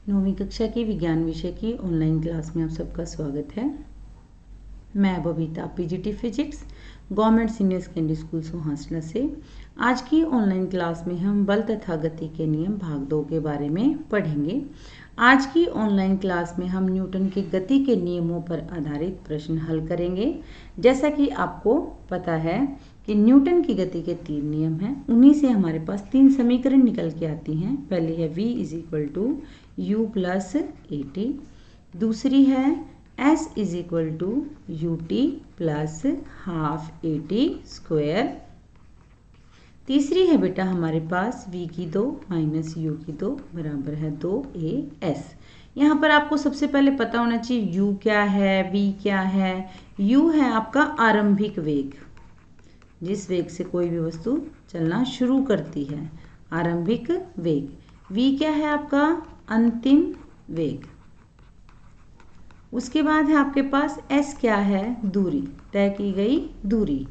9वीं कक्षा की विज्ञान विषय की ऑनलाइन क्लास में आप सबका स्वागत है। मैं Babita PGT physics government senior secondary school Sohasla से। आज की ऑनलाइन क्लास में हम बल तथा गति के नियम भाग 2 के बारे में पढ़ेंगे। आज की ऑनलाइन क्लास में हम न्यूटन के गति के नियमों पर आधारित प्रश्न हल करेंगे। जैसा कि आपको पता है कि न्यूटन की गति के 3 नियम हैं, उन्हीं से हमारे पास 3 समीकरण निकल के आती हैं। पहली है v = u + at, दूसरी है s = ut + ½ at², तीसरी है बेटा हमारे पास v² - u² = 2as। यहाँ पर आपको सबसे पहले पता होना चाहिए u क्या है, v क्या है। u है आपका आरंभिक वेग, जिस वेग से कोई भी वस्तु चलना शुरू करती है, आरंभिक वेग। v क्या है आपका अंतिम वेग। उसके बाद है आपके पास s क्या है, दूरी, तय की गई दूरी।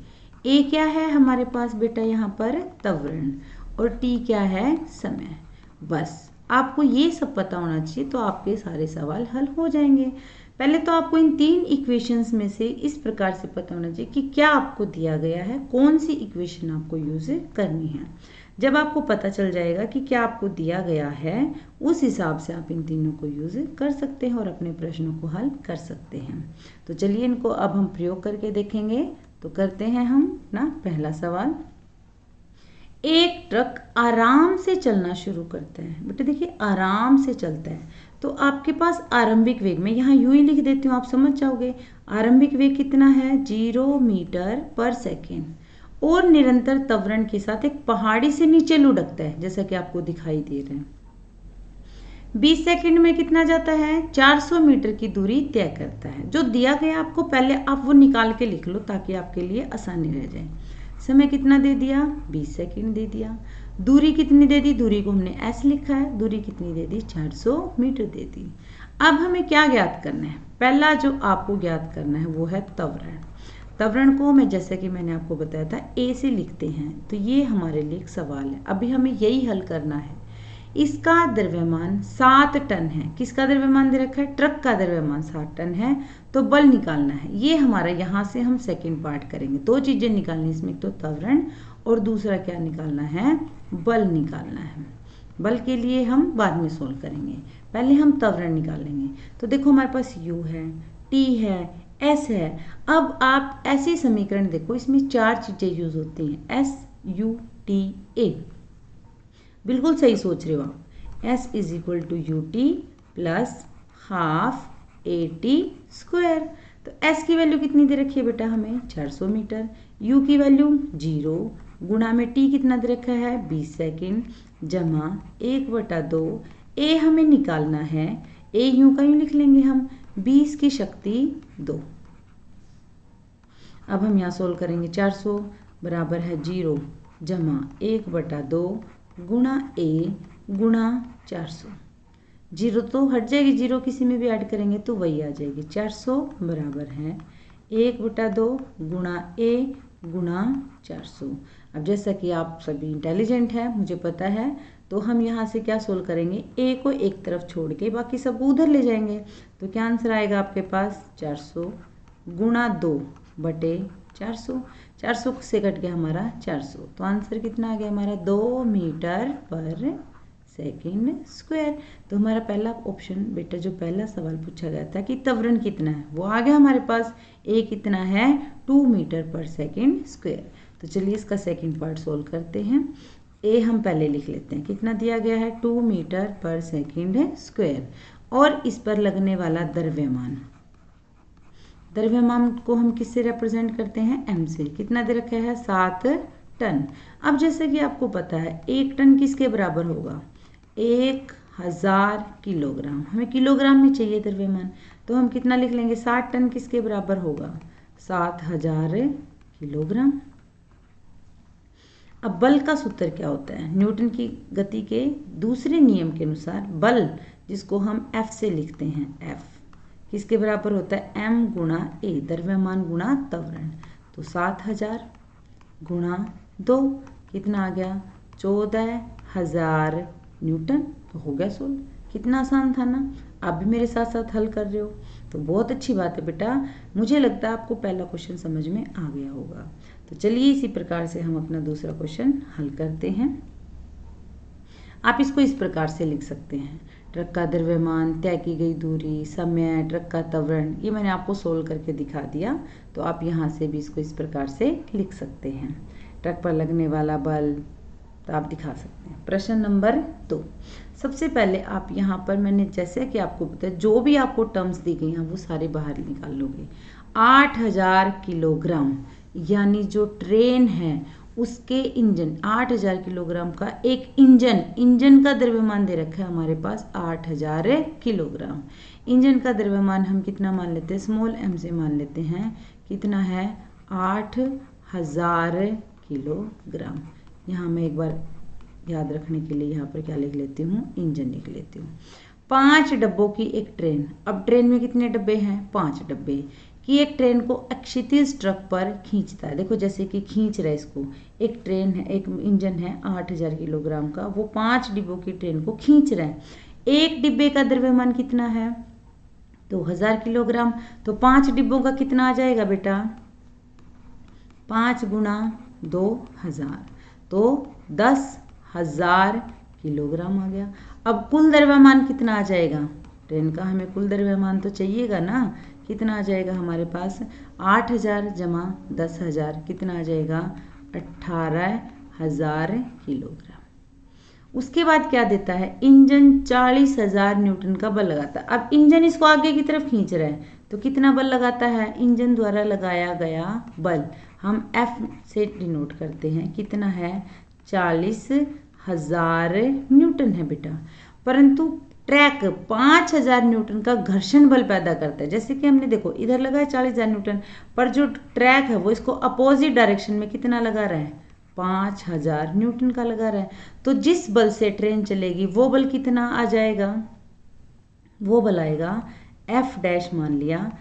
a क्या है हमारे पास बेटा यहाँ पर त्वरण, और t क्या है समय। बस आपको ये सब पता होना चाहिए तो आपके सारे सवाल हल हो जाएंगे। पहले तो आपको इन 3 इक्वेशंस में से इस प्रकार से पता होना चाहिए कि क्या आपको दिया गया है, कौन सी इक्वेशन आपको यूज करनी है। जब आपको पता चल जाएगा कि क्या आपको दिया गया है, उस हिसाब से आप इन तीनों को यूज कर सकते हैं और अपने प्रश्नों को हल कर सकते हैं। तो चलिए इनको अब हम प्रयोग करके देखेंगे। तो करते हैं हम ना पहला सवाल। एक ट्रक आराम से चलना शुरू करता है। बेटा देखिए आराम से चलता है, तो आपके पास आरंभिक वेग, मैं यहाँ यूं ही लिख देती हूँ, आप समझ जाओगे। आरंभिक वेग कितना है, 0 मीटर/सेकेंड, और निरंतर त्वरण के साथ एक पहाड़ी से नीचे लुढ़कता है, जैसा कि आपको दिखाई दे रहा है। 20 सेकंड में कितना जाता है, 400 मीटर की दूरी तय करता है। जो दिया गया आपको पहले आप वो निकाल के लिख लो ताकि आपके लिए आसानी रह जाए। समय कितना दे दिया, 20 सेकंड दे दिया। दूरी कितनी दे दी, दूरी को हमने s लिखा है, दूरी कितनी दे दी, 400 मीटर दे दी। अब हमें क्या ज्ञात करना है, पहला जो आपको ज्ञात करना है वो है त्वरण। त्वरण को मैं जैसे कि मैंने आपको बताया था a से लिखते हैं, तो ये हमारे लिए एक सवाल है, अभी हमें यही हल करना है। इसका द्रव्यमान 7 टन है। किसका द्रव्यमान दे रखा है, ट्रक का द्रव्यमान 7 टन है, तो बल निकालना है। ये हमारा यहाँ से हम सेकंड पार्ट करेंगे। 2 चीजें निकालनी इसमें, एक तो त्वरण और दूसरा क्या निकालना है, बल निकालना है। बल के लिए हम बाद में सोल्व करेंगे, पहले हम त्वरण निकालेंगे। तो देखो हमारे पास u है, t है, s है। अब आप ऐसे समीकरण देखो, इसमें 4 चीजें यूज होती हैं, s u t a। बिल्कुल सही सोच रहे हो आप। s = ut + ½ at²। तो s की वैल्यू कितनी दे रखी है बेटा हमें, 400 मीटर। u की वैल्यू 0 गुणा में t कितना दे रखा है, 20 सेकंड, जमा 1/2। a हमें निकालना है, a यूं का यूं लिख लेंगे हम, 20 की शक्ति 2। अब हम यहाँ सोल्व करेंगे। 400 बराबर है 0 जमा 1/2 गुणा a गुणा 400। 0 तो हट जाएगी, 0 किसी में भी ऐड करेंगे तो वही आ जाएगी। 400 बराबर है 1/2 गुणा a गुणा 400। अब जैसा कि आप सभी इंटेलिजेंट हैं, मुझे पता है, तो हम यहाँ से क्या सोल्व करेंगे, a को एक तरफ छोड़ के बाकी सब उधर ले जाएंगे। तो क्या आंसर आएगा आपके पास, 400 गुणा 2/400। 400 से कट गया हमारा 400, तो आंसर कितना आ गया हमारा, 2 मीटर/सेकंड²। तो हमारा पहला ऑप्शन बेटा, जो पहला सवाल पूछा गया था कि त्वरण कितना है, वो आ गया हमारे पास। a कितना है, 2 मीटर/सेकंड²। तो चलिए इसका सेकंड पार्ट सोल्व करते हैं। a हम पहले लिख लेते हैं, कितना दिया गया है, 2 मीटर/सेकंड², और इस पर लगने वाला द्रव्यमान, द्रव्यमान को हम किससे रिप्रेजेंट करते हैं, m से। कितना दे रखा है, 7 टन। अब जैसे कि आपको पता है 1 टन किसके बराबर होगा, 1000 किलोग्राम। हमें किलोग्राम में चाहिए द्रव्यमान, तो हम कितना लिख लेंगे, 7 टन किसके बराबर होगा, 7000 किलोग्राम। अब बल का सूत्र क्या होता है, न्यूटन की गति के दूसरे नियम के अनुसार बल, जिसको हम F से लिखते हैं, F किसके बराबर होता है, m गुणा a, द्रव्यमान गुणा त्वरण। तो 7000 गुणा 2 कितना आ गया, 14000 न्यूटन। तो हो गया सोल्व। कितना आसान था ना। आप भी मेरे साथ साथ हल कर रहे हो तो बहुत अच्छी बात है बेटा। मुझे लगता है आपको पहला क्वेश्चन समझ में आ गया होगा। तो चलिए इसी प्रकार से हम अपना दूसरा क्वेश्चन हल करते हैं। आप इसको इस प्रकार से लिख सकते हैं, ट्रक का द्रव्यमान, तय की गई दूरी, समय, ट्रक का त्वरण। ये मैंने आपको सोल्व करके दिखा दिया, तो आप यहाँ से भी इसको इस प्रकार से लिख सकते हैं। ट्रक पर लगने वाला बल तो आप दिखा सकते हैं। प्रश्न नंबर 2, सबसे पहले आप यहाँ पर मैंने जैसे कि आपको बताया, जो भी आपको टर्म्स दी गई हैं वो सारे बाहर निकाल लोगे। 8000 किलोग्राम यानी जो ट्रेन है उसके इंजन, 8000 किलोग्राम का एक इंजन का द्रव्यमान दे रखा है हमारे पास 8000 किलोग्राम। इंजन का द्रव्यमान हम कितना मान लेते हैं, स्मॉल m से मान लेते हैं, कितना है 8000 किलोग्राम। यहाँ मैं एक बार याद रखने के लिए यहाँ पर क्या लिख लेती हूँ, इंजन लिख लेती हूँ। 5 डब्बों की एक ट्रेन, अब ट्रेन में कितने डब्बे हैं, 5 डब्बे कि एक ट्रेन को क्षैतिज ट्रक पर खींचता है। देखो जैसे कि खींच रहा है इसको, एक ट्रेन है, एक इंजन है 8000 किलोग्राम का, वो 5 डिब्बों की ट्रेन को खींच रहा है। एक डिब्बे का द्रव्यमान कितना है, 2000 किलोग्राम। तो 5 डिब्बों का कितना आ जाएगा बेटा, 5 गुणा 2000, तो 10,000 किलोग्राम आ गया। अब कुल द्रव्यमान कितना आ जाएगा, ट्रेन का हमें कुल द्रव्यमान तो चाहिएगा ना, कितना आ जाएगा हमारे पास, 8000 जमा 10,000 कितना आ जाएगा, 18,000 किलोग्राम। उसके बाद क्या देता है, इंजन 40,000 न्यूटन का बल लगाता है। अब इंजन इसको आगे की तरफ खींच रहा है तो कितना बल लगाता है, इंजन द्वारा लगाया गया बल हम F से डिनोट करते हैं, कितना है 40,000 न्यूटन है बेटा। परंतु ट्रैक 5,000 न्यूटन का घर्षण बल पैदा करता है। जैसे कि हमने देखो इधर लगा है 40,000 न्यूटन, पर जो ट्रैक है वो इसको अपोजिट डायरेक्शन में कितना लगा रहा है, 5,000 न्यूटन का लगा रहा है। तो जिस बल से ट्रेन चलेगी वो बल कितना आ जाएगा, वो बल आएगा F डैश, मान लिया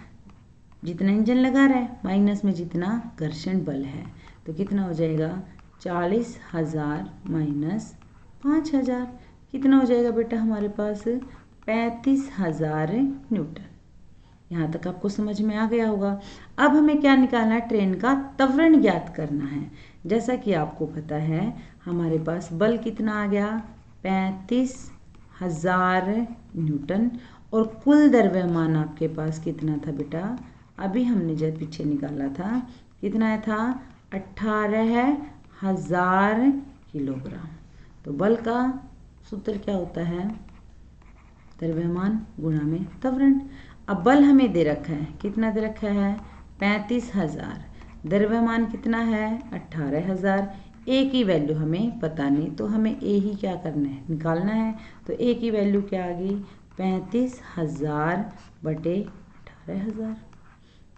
जितना इंजन लगा रहा है माइनस में जितना घर्षण बल है, तो कितना हो जाएगा 40,000 माइनस 5,000, कितना हो जाएगा बेटा हमारे पास 35,000 न्यूटन। यहाँ तक आपको समझ में आ गया होगा। अब हमें क्या निकालना है, ट्रेन का त्वरण ज्ञात करना है। जैसा कि आपको पता है हमारे पास बल कितना आ गया, 35,000 न्यूटन, और कुल द्रव्यमान आपके पास कितना था बेटा, अभी हमने जब पीछे निकाला था कितना था, 18,000 किलोग्राम। तो बल का सूत्र क्या होता है, द्रव्यमान गुणा में त्वरण। अब बल हमें दे रखा है, कितना दे रखा है 35,000, द्रव्यमान कितना है 18,000। ए की वैल्यू हमें पता नहीं, तो हमें ए ही क्या करना है, निकालना है। तो ए की वैल्यू क्या आ गई, 35,000 बटे 18,000,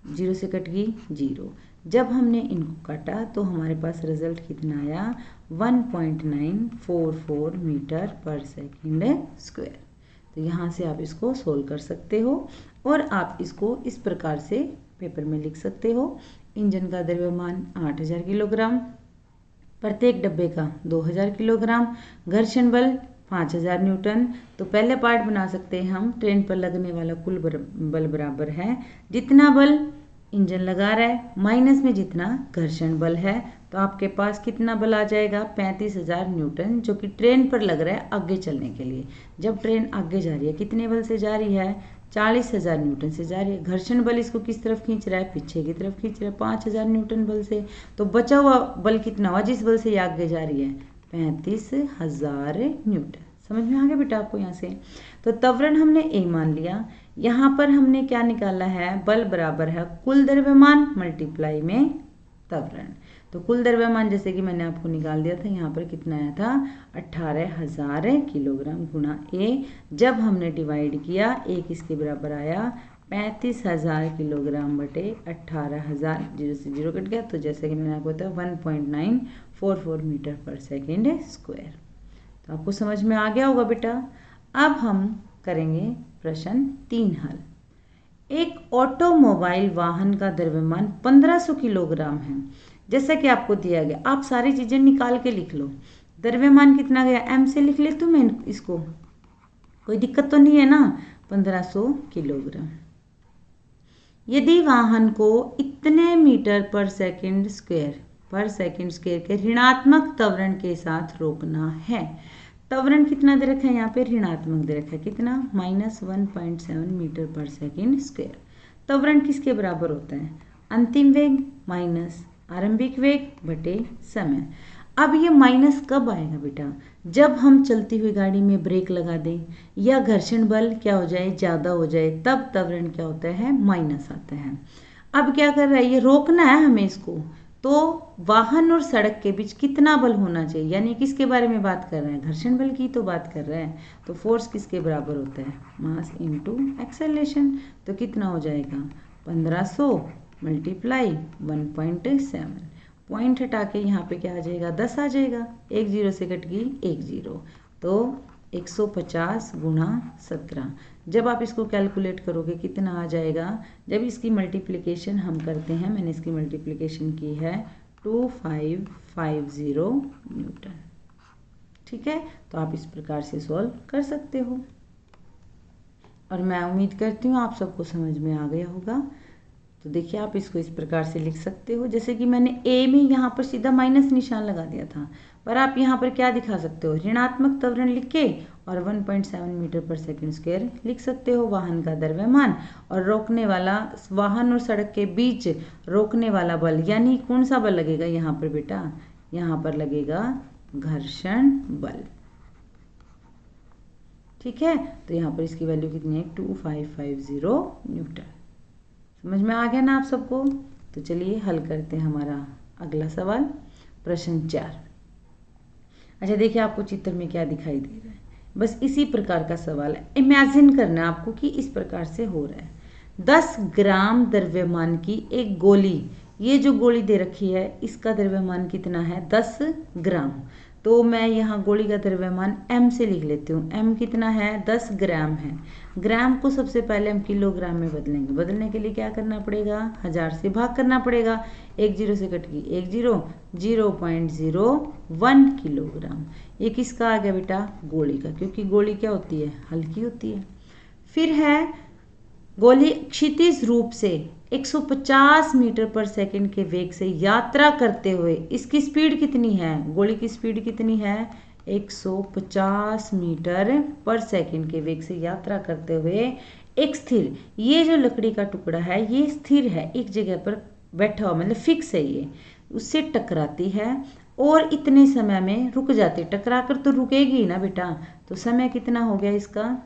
0 से कट गई 0। जब हमने इनको काटा तो हमारे पास रिजल्ट कितना आया, 1.944 मीटर पर सेकेंड स्क्वायर। तो यहाँ से आप इसको सोल्व कर सकते हो और आप इसको इस प्रकार से पेपर में लिख सकते हो। इंजन का द्रव्यमान 8,000 किलोग्राम, प्रत्येक डब्बे का 2,000 किलोग्राम, घर्षण बल 5,000 न्यूटन। तो पहले पार्ट बना सकते हैं हम, ट्रेन पर लगने वाला कुल बल बराबर है जितना बल इंजन लगा रहा है माइनस में जितना घर्षण बल है। तो आपके पास कितना बल आ जाएगा, 35,000 न्यूटन, जो कि ट्रेन पर लग रहा है आगे चलने के लिए। जब ट्रेन आगे जा रही है कितने बल से जा रही है, 40,000 न्यूटन से जा रही है। घर्षण बल इसको किस तरफ खींच रहा है, पीछे की तरफ खींच रहा है 5,000 न्यूटन बल से। तो बचा हुआ बल कितना हुआ, जिस बल से ये आगे जा रही है 35,000 न्यूटन। समझ में आ गया बेटा आपको यहाँ से। तो त्वरण हमने ए मान लिया। यहाँ पर हमने क्या निकाला है, बल बराबर है कुल द्रव्यमान मल्टीप्लाई में त्वरण। तो कुल द्रव्यमान जैसे कि मैंने आपको निकाल दिया था, यहाँ पर कितना आया था 18,000 किलोग्राम गुणा ए। जब हमने डिवाइड किया ए किसके बराबर आया, 35,000 किलोग्राम बटे 18,000, 0 से 0 कट गया। तो जैसे कि मैंने आपको बताया 1.944 मीटर पर सेकेंड स्क्वायर। तो आपको समझ में आ गया होगा बेटा। अब हम करेंगे प्रश्न 3 हल। एक ऑटोमोबाइल वाहन का द्रव्यमान 1500 किलोग्राम है, जैसा कि आपको दिया गया। आप सारी चीजें निकाल के लिख लो। द्रव्यमान कितना गया, m से लिख ले तो मैं इसको कोई दिक्कत तो नहीं है ना, 1500 किलोग्राम। यदि वाहन को इतने मीटर पर सेकंड स्क्वायर के ऋणात्मक त्वरण के साथ रोकना है, त्वरण कितना दे रखा है यहाँ पे, ऋणात्मक दे रखा है, कितना, -1.7 मीटर पर सेकंड स्क्वायर। त्वरण किसके बराबर होता है, अंतिम वेग माइनस आरंभिक वेग बटे समय। अब ये माइनस कब आएगा बेटा, जब हम चलती हुई गाड़ी में ब्रेक लगा दें या घर्षण बल क्या हो जाए, ज़्यादा हो जाए, तब त्वरण क्या होता है, माइनस आता है। अब क्या कर रहा है, ये रोकना है हमें इसको, तो वाहन और सड़क के बीच कितना बल होना चाहिए, यानी किसके बारे में बात कर रहे हैं, घर्षण बल की तो बात कर रहे हैं। तो फोर्स किसके बराबर होता है, मास इनटू एक्सेलरेशन। तो कितना हो जाएगा, 1500 मल्टीप्लाई 1.7, पॉइंट हटा के यहाँ पे क्या आ जाएगा, 10 आ जाएगा, एक जीरो से कट गई एक जीरो, तो 150 गुणा 17। जब आप इसको कैलकुलेट करोगे कितना आ जाएगा, जब इसकी मल्टीप्लिकेशन हम करते हैं, मैंने इसकी मल्टीप्लिकेशन की है 2550 न्यूटन। ठीक है, तो आप इस प्रकार से सॉल्व कर सकते हो और मैं उम्मीद करती हूँ आप सबको समझ में आ गया होगा। तो देखिए आप इसको इस प्रकार से लिख सकते हो, जैसे कि मैंने ए में यहाँ पर सीधा माइनस निशान लगा दिया था, पर आप यहाँ पर क्या दिखा सकते हो, ऋणात्मक त्वरण लिख के और 1.7 मीटर पर सेकंड स्क्वायर लिख सकते हो वाहन का द्रव्यमान, और रोकने वाला, वाहन और सड़क के बीच रोकने वाला बल, यानी कौन सा बल लगेगा यहाँ पर बेटा, यहाँ पर लगेगा घर्षण बल। ठीक है, तो यहाँ पर इसकी वैल्यू कितनी है, 2550 न्यूटन। समझ में आ गया ना आप सबको। तो चलिए हल करते हैं हमारा अगला सवाल, प्रश्न 4। अच्छा देखिए आपको चित्र में क्या दिखाई दे रहा है, बस इसी प्रकार का सवाल है, इमेजिन करना है आपको कि इस प्रकार से हो रहा है। 10 ग्राम द्रव्यमान की एक गोली, ये जो गोली दे रखी है इसका द्रव्यमान कितना है, 10 ग्राम। तो मैं यहाँ गोली का द्रव्यमान m से लिख लेती हूँ, m कितना है, 10 ग्राम है। ग्राम को सबसे पहले हम किलोग्राम में बदलेंगे, बदलने के लिए क्या करना पड़ेगा, 1000 से भाग करना पड़ेगा, एक जीरो से कट गई एक जीरो, 0.01 किलोग्राम। ये किसका आ गया बेटा, गोली का, क्योंकि गोली क्या होती है, हल्की होती है। फिर है गोली क्षितिज रूप से 150 मीटर पर सेकंड के वेग से यात्रा करते हुए, इसकी स्पीड कितनी है, गोली की स्पीड कितनी है, 150 मीटर पर सेकंड के वेग से यात्रा करते हुए एक स्थिर, ये जो लकड़ी का टुकड़ा है ये स्थिर है, एक जगह पर बैठा हुआ, मतलब फिक्स है, ये उससे टकराती है और इतने समय में रुक जाती है, टकरा कर तो रुकेगी ना बेटा। तो समय कितना हो गया इसका,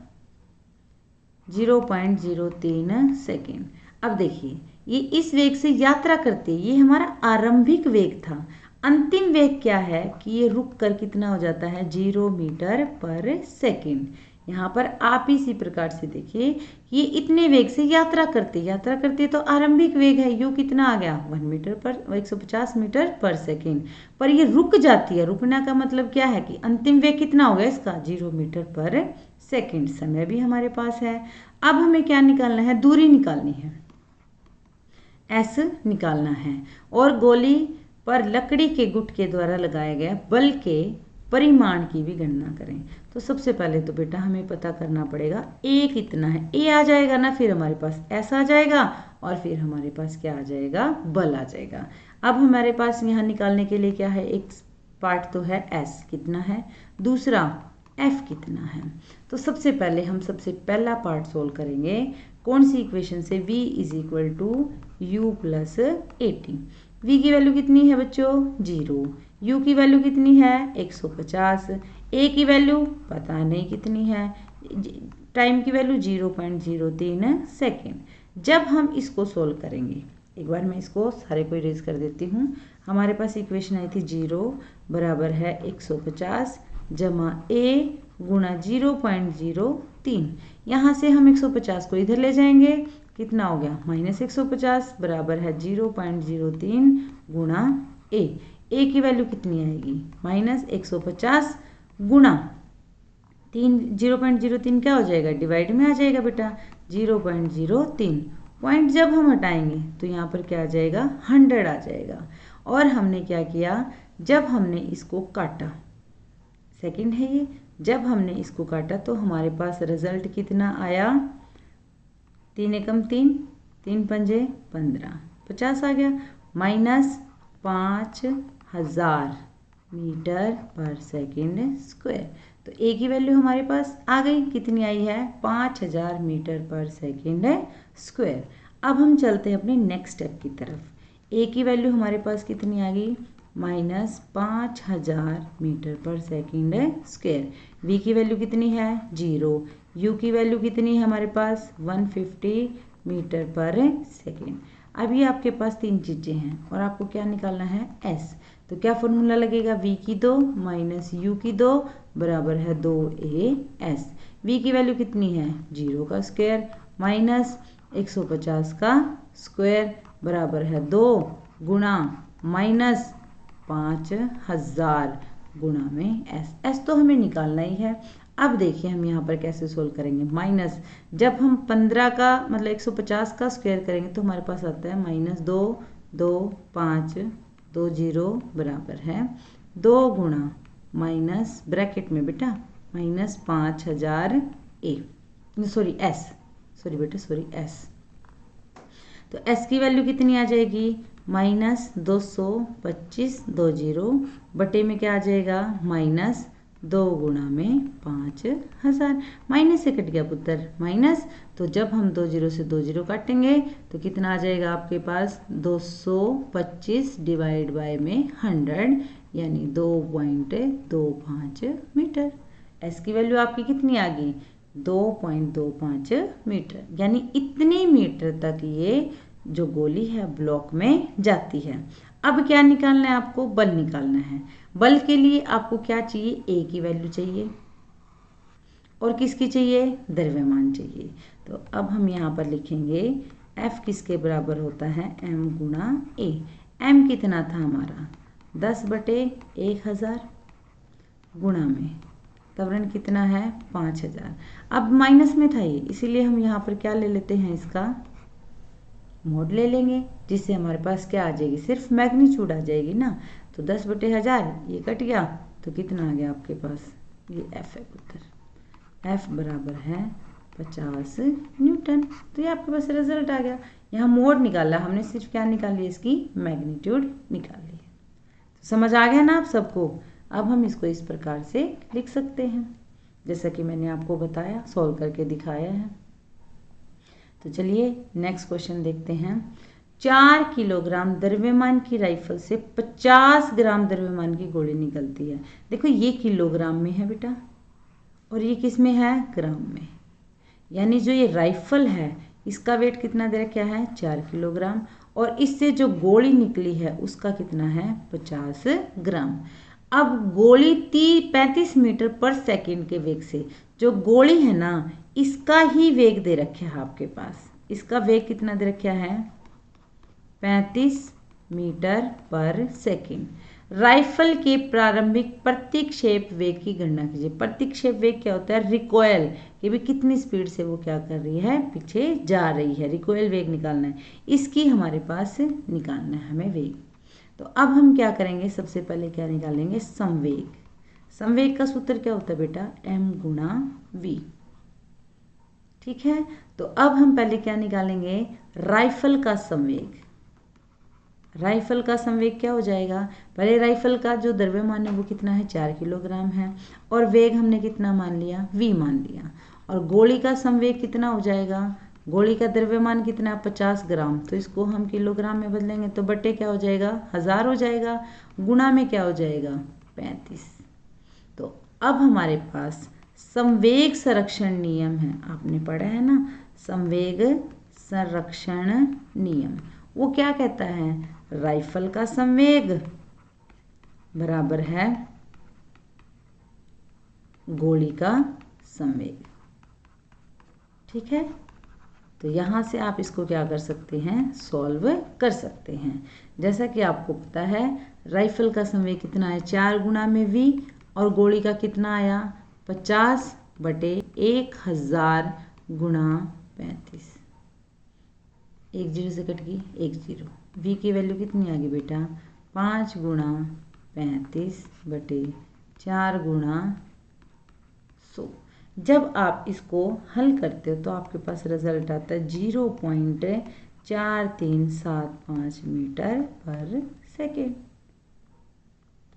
0.03 सेकेंड। अब देखिए ये इस वेग से यात्रा करती है, ये हमारा आरंभिक वेग था। अंतिम वेग क्या है कि ये रुक कर कितना हो जाता है, 0 मीटर पर सेकेंड। यहाँ पर आप इसी प्रकार से देखिए, ये इतने वेग से यात्रा करती है तो आरंभिक वेग है, यू कितना आ गया, 1 मीटर पर 150 मीटर पर सेकेंड। पर ये रुक जाती है, रुकने का मतलब क्या है कि अंतिम वेग कितना हो गया इसका, 0 मीटर पर सेकेंड। समय भी हमारे पास है। अब हमें क्या निकालना है, दूरी निकालनी है, एस निकालना है, और गोली पर लकड़ी के गुट के द्वारा लगाए गए बल के परिमाण की भी गणना करें। तो सबसे पहले तो बेटा हमें पता करना पड़ेगा ए कितना है, ए आ जाएगा ना, फिर हमारे पास एस आ जाएगा और फिर हमारे पास क्या आ जाएगा, बल आ जाएगा। अब हमारे पास यहाँ निकालने के लिए क्या है, एक पार्ट तो है एस कितना है, दूसरा एफ कितना है। तो सबसे पहले हम सबसे पहला पार्ट सोल्व करेंगे, कौन सी इक्वेशन से, v is equal to u plus 80। v की वैल्यू कितनी है बच्चों, 0, u की वैल्यू कितनी है 150, a की वैल्यू पता नहीं कितनी है, टाइम की वैल्यू 0.03 सेकेंड। जब हम इसको सोल्व करेंगे, एक बार मैं इसको सारे को इरेज कर देती हूँ। हमारे पास इक्वेशन आई थी 0 बराबर है 150 जमा a गुणा 0.03। यहाँ से हम 150 को इधर ले जाएंगे, कितना हो गया, -150 बराबर है 0.03 गुणा a। a की वैल्यू कितनी आएगी, -150 गुणा 0.03 क्या हो जाएगा, डिवाइड में आ जाएगा बेटा, 0.03। पॉइंट जब हम हटाएंगे तो यहाँ पर क्या आ जाएगा, 100 आ जाएगा। और हमने क्या किया, जब हमने इसको काटा सेकंड है ये। जब हमने इसको काटा तो हमारे पास रिजल्ट कितना आया, 3 एकम 3, 3 पंजे 15, 50 आ गया। माइनस 5000 मीटर पर सेकंड स्क्वायर। तो ए की वैल्यू हमारे पास आ गई, कितनी आई है, 5000 मीटर पर सेकंड स्क्वायर। अब हम चलते हैं अपने नेक्स्ट स्टेप की तरफ। ए की वैल्यू हमारे पास कितनी आ गई, -5000 मीटर पर सेकंड स्क्वायर। वी की वैल्यू कितनी है, 0। यू की वैल्यू कितनी है हमारे पास, 150 मीटर पर सेकंड। अभी आपके पास 3 चीज़ें हैं और आपको क्या निकालना है, एस। तो क्या फॉर्मूला लगेगा, वी की 2 माइनस यू की 2 बराबर है 2as। वी की वैल्यू कितनी है, 0 का स्क्वायर माइनस 150 का स्क्वायर बराबर है 2 गुणा माइनस 5000 गुणा में एस। एस तो हमें निकालना ही है। अब देखिए हम यहाँ पर कैसे सोल्व करेंगे। माइनस, जब हम 15 का मतलब 150 का स्क्वायर करेंगे तो हमारे पास आता है -2 2 5 2 0 बराबर है 2 गुणा माइनस ब्रैकेट में बेटा माइनस 5000 ए, सॉरी एस, सॉरी बेटा सॉरी एस। तो एस की वैल्यू कितनी आ जाएगी, -225 20 बटे में क्या आ जाएगा, -2 गुणा में 5000। माइनस से कट गया पुत्र माइनस, तो जब हम 2 0 से 2 0 काटेंगे तो कितना आ जाएगा आपके पास, 225 डिवाइड बाय में 100 यानी 2.25 मीटर। एस की वैल्यू आपकी कितनी आ गई, 2.25 मीटर, यानी इतने मीटर तक ये जो गोली है ब्लॉक में जाती है। अब क्या निकालना है आपको, बल निकालना है। बल के लिए आपको क्या चाहिए, ए की वैल्यू चाहिए और किसकी चाहिए, द्रव्यमान चाहिए। तो अब हम यहाँ पर लिखेंगे एफ किसके बराबर होता है, एम गुणा ए। एम कितना था हमारा 10/1000 गुणा में त्वरण कितना है 5000। अब माइनस में था ये, इसीलिए हम यहाँ पर क्या ले लेते हैं, इसका मोड ले लेंगे, जिससे हमारे पास क्या आ जाएगी, सिर्फ मैग्नीट्यूड आ जाएगी ना। तो 10/1000 ये कट गया तो कितना आ गया आपके पास, ये एफ है पुत्र। एफ बराबर है 50 न्यूटन। तो ये आपके पास रिजल्ट आ गया। यहाँ मोड निकाला हमने, सिर्फ क्या निकाली, इसकी मैग्नीट्यूड निकाल ली है। तो समझ आ गया ना आप सबको। अब हम इसको इस प्रकार से लिख सकते हैं जैसा कि मैंने आपको बताया, सॉल्व करके दिखाया है। तो चलिए नेक्स्ट क्वेश्चन देखते हैं। 4 किलोग्राम द्रव्यमान की राइफल से 50 ग्राम द्रव्यमान की गोली निकलती है। देखो ये किलोग्राम में है बेटा और ये किस में है, ग्राम में। यानी जो ये राइफल है इसका वेट कितना दे रखा है, 4 किलोग्राम, और इससे जो गोली निकली है उसका कितना है, 50 ग्राम। अब गोली 35 मीटर पर सेकंड के वेग से, जो गोली है ना इसका ही वेग दे रखा है आपके पास। इसका वेग कितना दे रखा है, 35 मीटर पर सेकंड। राइफल के प्रारंभिक प्रतिक्षेप वेग की गणना कीजिए। प्रतिक्षेप वेग क्या होता है, रिकॉयल, कि भी कितनी स्पीड से वो क्या कर रही है, पीछे जा रही है। रिकॉयल वेग निकालना है, इसकी हमारे पास निकालना है हमें वेग। तो अब हम क्या करेंगे, सबसे पहले क्या निकालेंगे, संवेग। संवेग का सूत्र क्या होता है बेटा, m गुणा v। ठीक है, तो अब हम पहले क्या निकालेंगे, राइफल का संवेग। राइफल का संवेग क्या हो जाएगा, पहले राइफल का जो द्रव्यमान है वो कितना है, 4 किलोग्राम है, और वेग हमने कितना मान लिया, v मान लिया। और गोली का संवेग कितना हो जाएगा, गोली का द्रव्यमान कितना, 50 ग्राम, तो इसको हम किलोग्राम में बदलेंगे तो बटे क्या हो जाएगा, 1000 हो जाएगा, गुणा में क्या हो जाएगा, 35। तो अब हमारे पास संवेग संरक्षण नियम है, आपने पढ़ा है ना, संवेग संरक्षण नियम। वो क्या कहता है, राइफल का संवेग बराबर है गोली का संवेग। ठीक है, तो यहाँ से आप इसको क्या कर सकते हैं, सॉल्व कर सकते हैं। जैसा कि आपको पता है राइफल का संवेग कितना है, 4 गुणा में v, और गोली का कितना आया, 50/1000 गुणा 35। 1 0 से कट गई 1 0। v की वैल्यू कितनी आ गई बेटा, 5 गुणा 35/4। 4 गुणा 100। जब आप इसको हल करते हो तो आपके पास रिजल्ट आता है 0.4375 मीटर पर सेकेंड।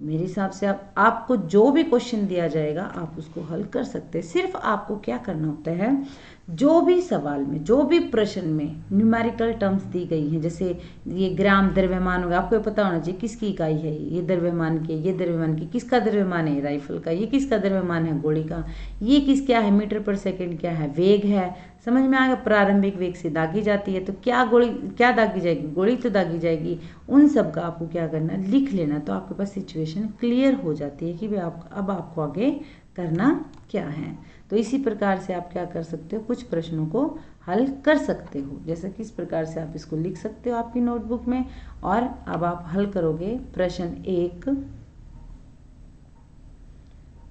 मेरे हिसाब से आपको जो भी क्वेश्चन दिया जाएगा आप उसको हल कर सकते हैं। सिर्फ आपको क्या करना होता है, जो भी सवाल में, जो भी प्रश्न में न्यूमेरिकल टर्म्स दी गई हैं, जैसे ये ग्राम द्रव्यमान होगा, आपको पता होना चाहिए किसकी इकाई है, ये द्रव्यमान की, ये द्रव्यमान की, किसका द्रव्यमान है राइफल का, ये किसका द्रव्यमान है गोली का, ये किस क्या है मीटर पर सेकेंड क्या है, वेग है, समझ में आ गया। प्रारंभिक वेग से दागी जाती है तो क्या गोली क्या दागी जाएगी, गोली तो दागी जाएगी। उन सब का आपको क्या करना, लिख लेना, तो आपके पास सिचुएशन क्लियर हो जाती है कि भाई अब आपको आगे करना क्या है। तो इसी प्रकार से आप क्या कर सकते हो, कुछ प्रश्नों को हल कर सकते हो। जैसे किस प्रकार से आप इसको लिख सकते हो आपकी नोटबुक में, और अब आप हल करोगे प्रश्न 1,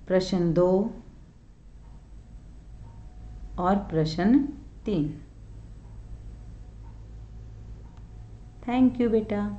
प्रश्न 2 और प्रश्न 3। थैंक यू बेटा।